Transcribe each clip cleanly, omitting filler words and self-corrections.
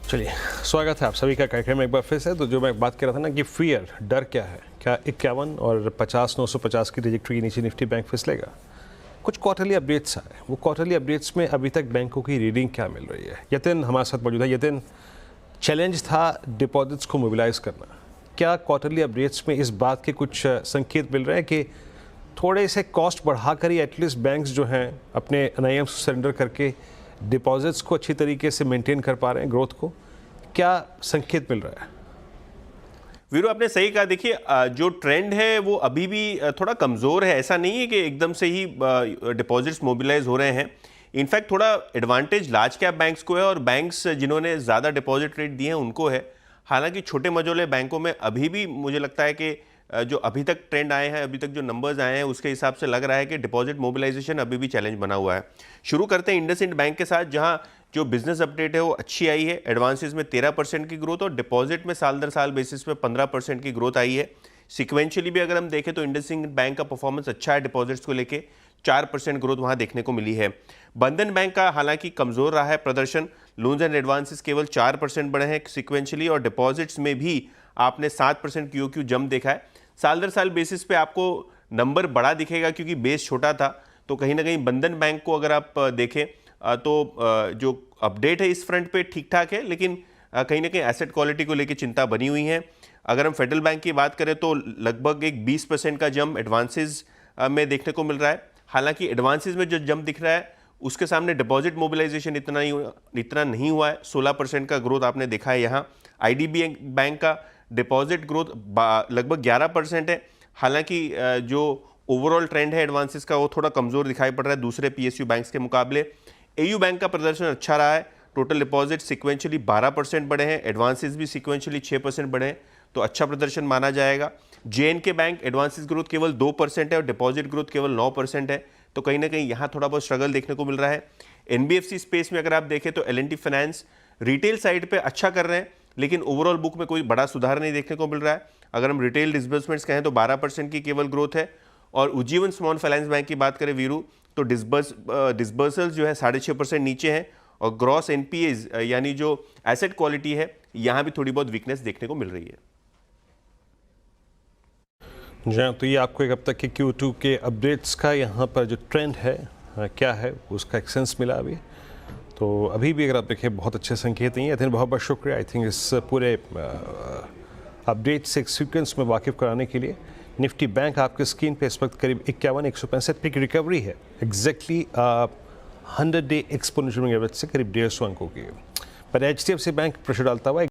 चलिए, स्वागत है आप सभी का कार्यक्रम में एक बार फिर से। तो जो मैं बात कर रहा था ना कि फियर, डर क्या है, क्या 51 और 50 950 की ट्रैजेक्टरी के नीचे निफ्टी बैंक फिसलेगा? कुछ क्वार्टरली अपडेट्स आए, वो क्वार्टरली अपडेट्स में अभी तक बैंकों की रीडिंग क्या मिल रही है? यतिन हमारे साथ मौजूद है। यतिन, चैलेंज था डिपॉजिट्स को मोबिलाइज करना, क्या क्वार्टरली अपडेट्स में इस बात के कुछ संकेत मिल रहे हैं कि थोड़े से कॉस्ट बढ़ाकर ही एटलीस्ट बैंक्स जो हैं अपने NIMs सरेंडर करके डिपॉजिट्स को अच्छी तरीके से मेंटेन कर पा रहे हैं, ग्रोथ को? क्या संकेत मिल रहा है? वीरू, आपने सही कहा। देखिए, जो ट्रेंड है वो अभी भी थोड़ा कमज़ोर है। ऐसा नहीं है कि एकदम से ही डिपॉजिट्स मोबिलाइज हो रहे हैं। इनफैक्ट थोड़ा एडवांटेज लार्ज कैप बैंक्स को है और बैंक्स जिन्होंने ज़्यादा डिपॉजिट रेट दिए हैं उनको है। हालांकि छोटे मझोले बैंकों में अभी भी मुझे लगता है कि जो अभी तक ट्रेंड आए हैं, अभी तक जो नंबर्स आए हैं, उसके हिसाब से लग रहा है कि डिपॉजिट मोबिलाइजेशन अभी भी चैलेंज बना हुआ है। शुरू करते हैं इंडसइंड बैंक के साथ, जहां जो बिजनेस अपडेट है वो अच्छी आई है। एडवांसेस में 13% की ग्रोथ और डिपॉजिट में साल दर साल बेसिस पे 15% की ग्रोथ आई है। सिक्वेंशियली भी अगर हम देखें तो इंडसइंड बैंक का परफॉर्मेंस अच्छा है, डिपॉजिट्स को लेके 4% ग्रोथ वहां देखने को मिली है। बंधन बैंक का हालांकि कमजोर रहा है प्रदर्शन, लोन्स एंड एडवांसेस केवल 4% बढ़े हैं सिक्वेंशियली और डिपॉजिट्स में भी आपने 7% QOQ जंप देखा है। साल दर साल बेसिस पे आपको नंबर बड़ा दिखेगा क्योंकि बेस छोटा था। तो कहीं ना कहीं बंधन बैंक को अगर आप देखें तो जो अपडेट है इस फ्रंट पे ठीक ठाक है, लेकिन कहीं ना कहीं एसेट क्वालिटी को लेकर चिंता बनी हुई है। अगर हम फेडरल बैंक की बात करें तो लगभग एक 20% का जंप एडवांसेस में देखने को मिल रहा है। हालांकि एडवांसेस में जो जंप दिख रहा है उसके सामने डिपॉजिट मोबिलाइजेशन इतना नहीं हुआ है। 16% का ग्रोथ आपने देखा है यहाँ। IDB बैंक का डिपॉजिट ग्रोथ लगभग 11% है। हालांकि जो ओवरऑल ट्रेंड है एडवांसेस का वो थोड़ा कमजोर दिखाई पड़ रहा है दूसरे PSU बैंक्स के मुकाबले। AU बैंक का प्रदर्शन अच्छा रहा है। टोटल डिपॉजिट सिक्वेंशियली 12% बढ़े हैं, एडवांसेस भी सिक्वेंशियली 6% बढ़े हैं, तो अच्छा प्रदर्शन माना जाएगा। JNK बैंक एडवांसेस ग्रोथ केवल 2% है और डिपॉजिट ग्रोथ केवल 9% है, तो कहीं ना कहीं यहाँ थोड़ा बहुत स्ट्रगल देखने को मिल रहा है। NBFC स्पेस में अगर आप देखें तो L&T फाइनेंस रिटेल साइड पे अच्छा कर रहे हैं, लेकिन ओवरऑल बुक में कोई बड़ा सुधार नहीं देखने को मिल रहा है। अगर हम रिटेल डिसबर्समेंट्स कहें तो 12% की केवल ग्रोथ है। और उज्जीवन स्मॉल फाइनेंस बैंक की बात करें वीरू, तो डिसबर्सल्स जो है 6.5% नीचे हैं और ग्रॉस NPAs यानी जो एसेट क्वालिटी है यहाँ भी थोड़ी बहुत वीकनेस देखने को मिल रही है। जी हाँ, तो ये आपको एक अब तक के Q2 के अपडेट्स का यहाँ पर जो ट्रेंड है क्या है उसका एक सेंस मिला अभी। तो अभी भी अगर आप देखें बहुत अच्छे संकेत नहीं है। आई थिंक बहुत बहुत शुक्रिया आई थिंक इस पूरे अपडेट से एक सीक्वेंस में वाकिफ़ कराने के लिए। निफ्टी बैंक आपके स्क्रीन पे इस वक्त करीब 51,165 पे की रिकवरी है, एग्जैक्टली 100 डे एक्सपोनेंशियल एवरेज से करीब 150 अंकों की। पर HDFC बैंक प्रेशर डालता हुआ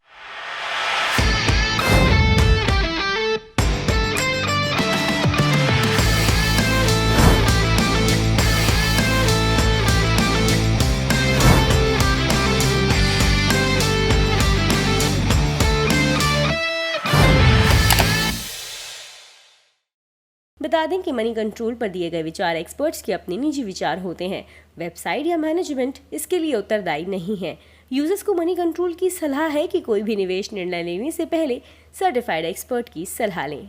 बता दें कि मनी कंट्रोल पर दिए गए विचार एक्सपर्ट्स के अपने निजी विचार होते हैं। वेबसाइट या मैनेजमेंट इसके लिए उत्तरदायी नहीं है। यूजर्स को मनी कंट्रोल की सलाह है कि कोई भी निवेश निर्णय लेने से पहले सर्टिफाइड एक्सपर्ट की सलाह लें।